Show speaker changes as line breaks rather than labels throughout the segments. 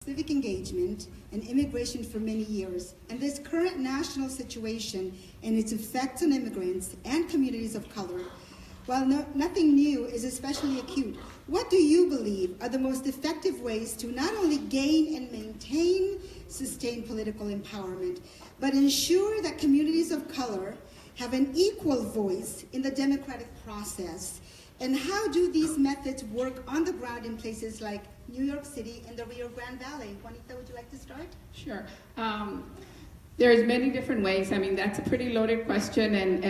civic engagement and immigration for many years, and this current national situation and its effects on immigrants and communities of color, while nothing new, is especially acute. What do you believe are the most effective ways to not only gain and maintain sustained political empowerment, but ensure that communities of color have an equal voice in the democratic process? And how do these methods work on the ground in places like New York City and the Rio Grande Valley? Juanita, would you like to start?
Sure. There's many different ways. I mean, that's a pretty loaded question and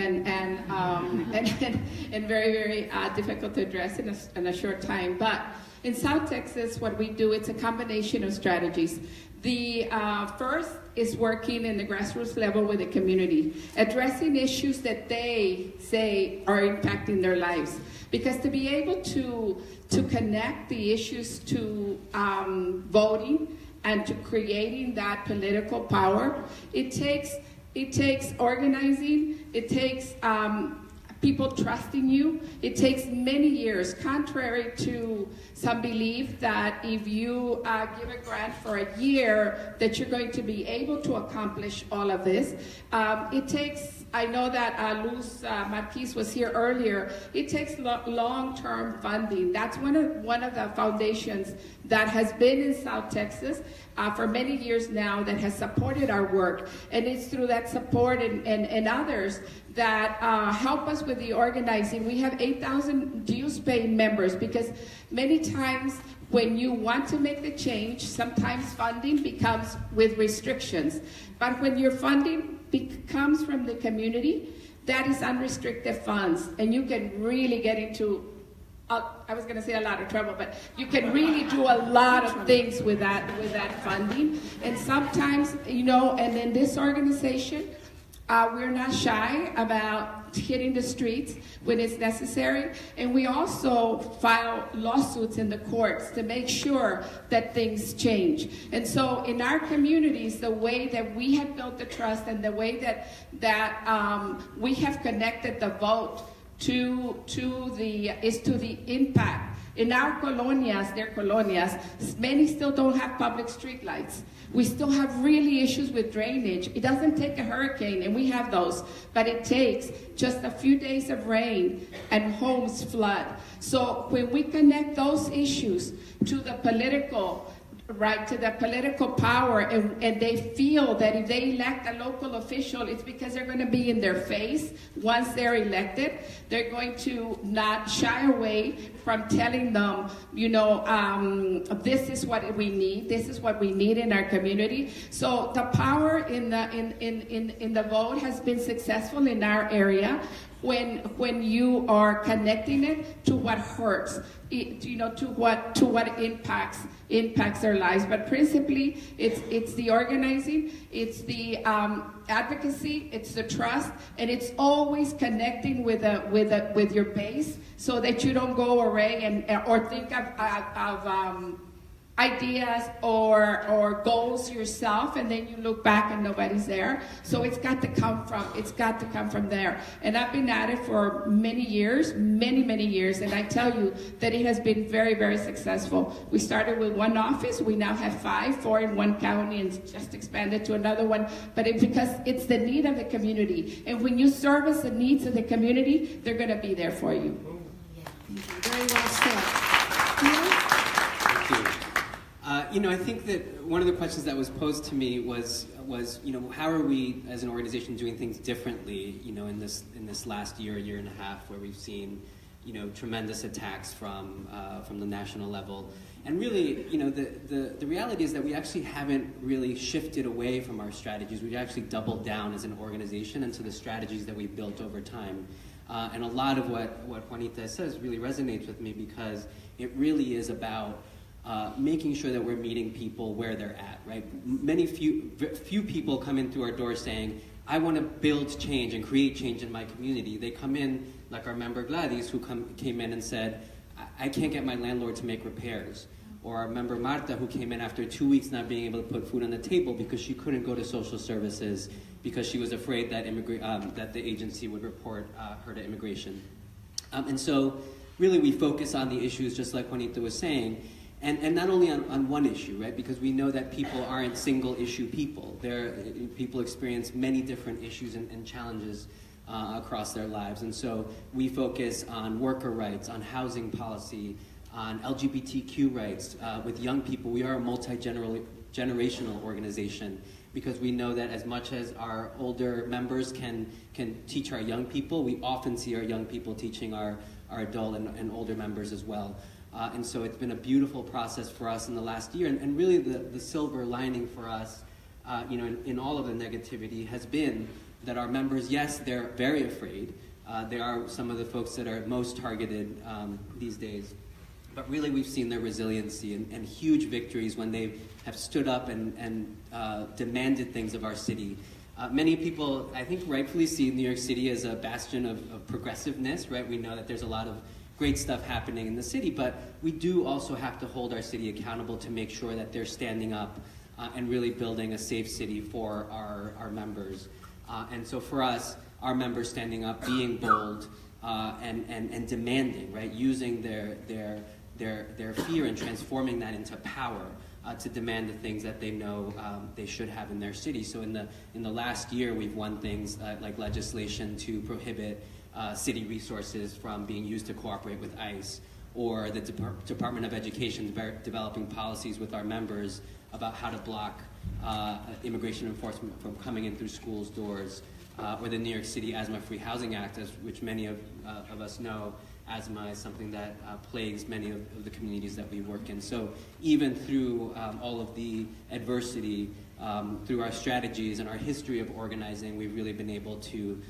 very, very difficult to address in a short time. But in South Texas, what we do, it's a combination of strategies. The first is working in the grassroots level with the community, addressing issues that they say are impacting their lives. Because to be able to connect the issues to voting and to creating that political power, it takes organizing, it takes people trusting you. It takes many years, contrary to some belief that if you give a grant for a year, that you're going to be able to accomplish all of this. It takes, I know that Luz Marquez was here earlier, it takes long-term funding. That's one of the foundations that has been in South Texas for many years now that has supported our work. And it's through that support and others that help us with the organizing. We have 8,000 dues-paying members, because many times when you want to make the change, sometimes funding becomes with restrictions. But when your funding comes from the community, that is unrestricted funds, and you can really get into, I was going to say a lot of trouble, but you can really do a lot of things with that funding. And sometimes, and in this organization, we're not shy about hitting the streets when it's necessary, and we also file lawsuits in the courts to make sure that things change. And so in our communities, the way that we have built the trust and the way that we have connected the vote to the impact. In our colonias, their colonias, many still don't have public street lights. We still have really issues with drainage. It doesn't take a hurricane, and we have those, but it takes just a few days of rain and homes flood. So when we connect those issues to the political, right, to the political power, and they feel that if they elect a local official, it's because they're going to be in their face once they're elected. They're going to not shy away from telling them, this is what we need. This is what we need in our community. So the power in the vote has been successful in our area when you are connecting it to what hurts, to what impacts their lives. But principally, it's the organizing, it's the advocacy, it's the trust, and it's always connecting with your base, so that you don't go away or think of ideas or goals yourself, and then you look back and nobody's there. So it's got to come from there. And I've been at it for many years, many years, and I tell you that it has been very, very successful. We started with one office, we now have 4 in one county, and just expanded to another one. But because it's the need of the community, and when you service the needs of the community, they're going to be there for you.
Very well said.
I think that one of the questions that was posed to me was how are we as an organization doing things differently, in this last year and a half, where we've seen, tremendous attacks from the national level. And really, the reality is that we actually haven't really shifted away from our strategies. We've actually doubled down as an organization into the strategies that we've built over time. And a lot of what Juanita says really resonates with me, because it really is about making sure that we're meeting people where they're at, right? Few people come in through our door saying, I want to build change and create change in my community. They come in, like our member Gladys, who came in and said, I can't get my landlord to make repairs. Or our member Marta, who came in after 2 weeks not being able to put food on the table because she couldn't go to social services because she was afraid that that the agency would report her to immigration. And so really we focus on the issues, just like Juanita was saying. And not only on one issue, right? Because we know that people aren't single issue people. People experience many different issues and challenges across their lives. And so we focus on worker rights, on housing policy, on LGBTQ rights. With young people, we are a multi-generational organization, because we know that as much as our older members can teach our young people, we often see our young people teaching our adult and older members as well. And so it's been a beautiful process for us in the last year. And really the silver lining for us, in all of the negativity has been that our members, yes, they're very afraid. They are some of the folks that are most targeted these days. But really we've seen their resiliency and huge victories when they have stood up and demanded things of our city. Many people, I think, rightfully see New York City as a bastion of progressiveness, right? We know that there's a lot of great stuff happening in the city, but we do also have to hold our city accountable to make sure that they're standing up and really building a safe city for our members. And so for us, our members standing up, being bold, and demanding, right? Using their fear and transforming that into power to demand the things that they know they should have in their city. So in the last year, we've won things like legislation to prohibit city resources from being used to cooperate with ICE, or the Department of Education developing policies with our members about how to block immigration enforcement from coming in through schools' doors, or the New York City Asthma-Free Housing Act, which many of us know. Asthma is something that plagues many of the communities that we work in. So even through all of the adversity, through our strategies and our history of organizing, we've really been able to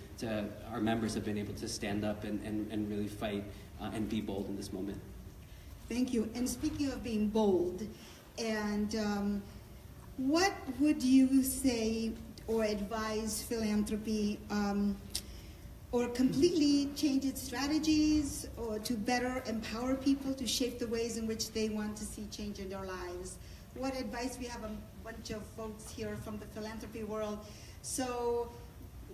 our members have been able to stand up and really fight and be bold in this moment.
Thank you. And speaking of being bold, and what would you say or advise philanthropy or completely change its strategies, or to better empower people to shape the ways in which they want to see change in their lives? What advice? We have a bunch of folks here from the philanthropy world. So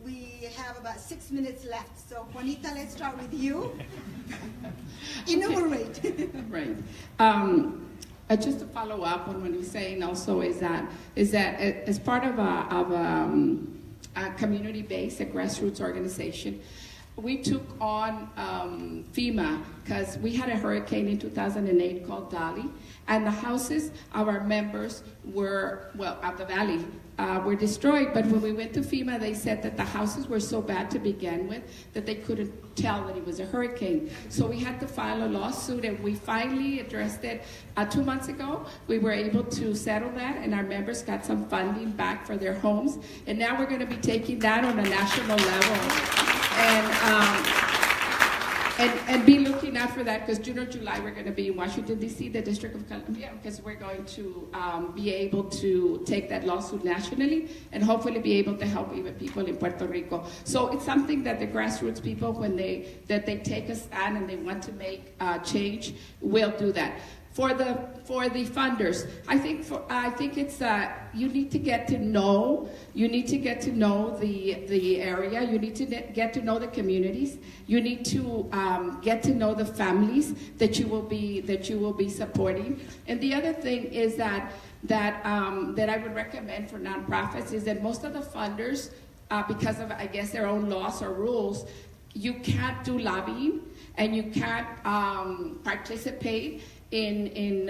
we have about 6 minutes left. So Juanita, let's start with you. Enumerate.
Right. Just to follow up on what you're saying also is that as part of a community-based, a grassroots organization, we took on FEMA because we had a hurricane in 2008 called Dolly, and the houses of our members were, of the valley, were destroyed. But when we went to FEMA, they said that the houses were so bad to begin with that they couldn't tell that it was a hurricane. So we had to file a lawsuit, and we finally addressed it 2 months ago. We were able to settle that, and our members got some funding back for their homes. And now we're going to be taking that on a national level. And be looking out for that, because June or July we're going to be in Washington, D.C., the District of Columbia, because we're going to be able to take that lawsuit nationally and hopefully be able to help even people in Puerto Rico. So it's something that the grassroots people, when they take a stand and they want to make change, will do that. For the funders, I think it's you need to get to know the area. You need to get to know the communities. You need to get to know the families that you will be supporting. And the other thing is that I would recommend for nonprofits is that most of the funders, because of, I guess, their own laws or rules, you can't do lobbying and you can't participate in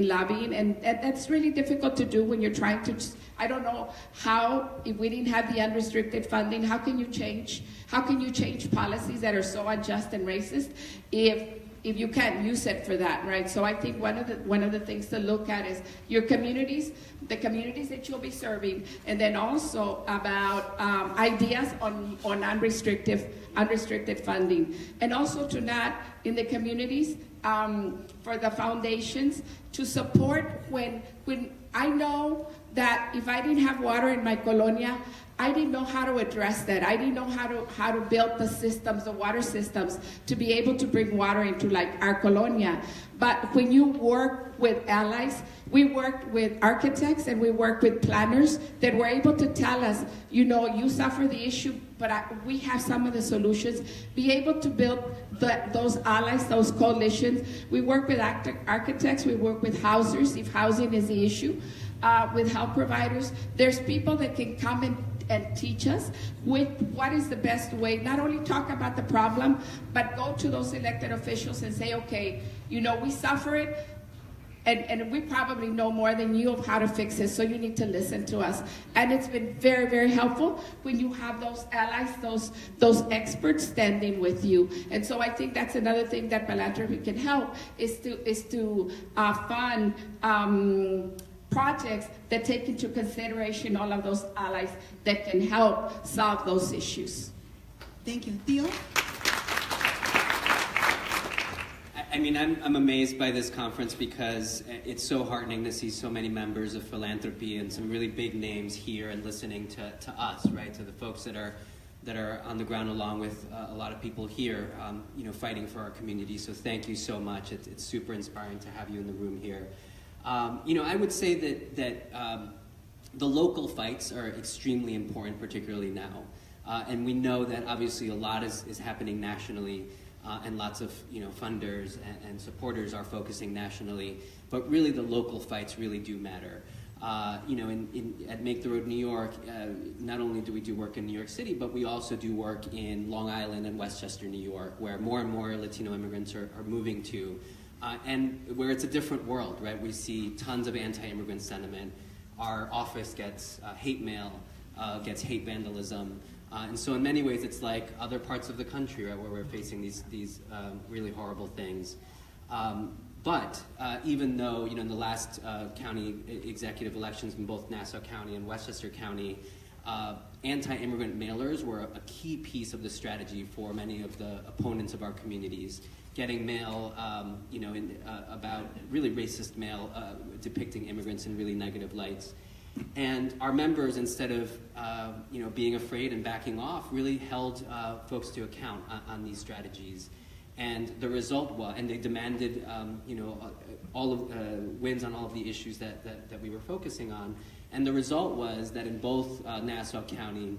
lobbying, and that's really difficult to do when you're trying to. I don't know how, if we didn't have the unrestricted funding, how can you change policies that are so unjust and racist if you can't use it for that, right? So I think one of the things to look at is your communities, the communities that you'll be serving, and then also about ideas on unrestricted funding, and also to not in the communities. For the foundations to support when I know that if I didn't have water in my colonia, I didn't know how to address that. I didn't know how to build the systems, the water systems, to be able to bring water into like our colonia. But when you work with allies, we worked with architects and we worked with planners that were able to tell us, you suffer the issue we have some of the solutions. Be able to build those allies, those coalitions. We work with architects, we work with housers, if housing is the issue, with health providers. There's people that can come and teach us with what is the best way, not only talk about the problem, but go to those elected officials and say, okay, you know, we suffer it, and we probably know more than you of how to fix it, so you need to listen to us. And it's been very, very helpful when you have those allies, those experts standing with you. And so I think that's another thing that philanthropy can help, is to fund projects that take into consideration all of those allies that can help solve those issues.
Thank you. Theo?
I mean, I'm amazed by this conference because it's so heartening to see so many members of philanthropy and some really big names here and listening to us, right? To the folks that are on the ground, along with a lot of people here, you know, fighting for our community. So thank you so much. It's super inspiring to have you in the room here. You know, I would say that the local fights are extremely important, particularly now. And we know that obviously a lot is happening nationally. And lots of, you know, funders and supporters are focusing nationally, but really the local fights really do matter. You know, at Make the Road New York, not only do we do work in New York City, but we also do work in Long Island and Westchester, New York, where more and more Latino immigrants are moving to, and where it's a different world, right? We see tons of anti-immigrant sentiment. Our office gets hate mail, gets hate vandalism. And so in many ways, it's like other parts of the country, right, where we're facing these really horrible things. But even though, you know, in the last county executive elections in both Nassau County and Westchester County, anti-immigrant mailers were a key piece of the strategy for many of the opponents of our communities. Getting mail, you know, about really racist mail depicting immigrants in really negative lights. And our members, instead of you know, being afraid and backing off, really held folks to account on these strategies. And the result was, and they demanded you know, all of wins on all of the issues that we were focusing on. And the result was that in both Nassau County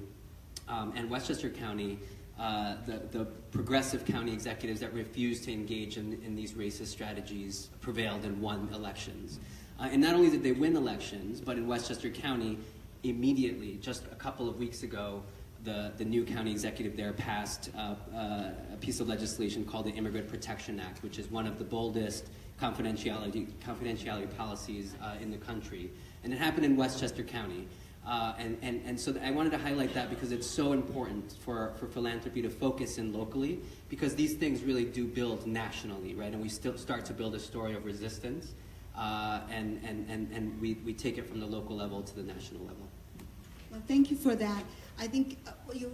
and Westchester County, the progressive county executives that refused to engage in these racist strategies prevailed and won elections. And not only did they win elections, but in Westchester County, immediately, just a couple of weeks ago, the new county executive there passed a piece of legislation called the Immigrant Protection Act, which is one of the boldest confidentiality policies in the country. And it happened in Westchester County. And so I wanted to highlight that because it's so important for philanthropy to focus in locally, because these things really do build nationally, right? And we still start to build a story of resistance. And we take it from the local level to the national level.
Well, thank you for that. I think you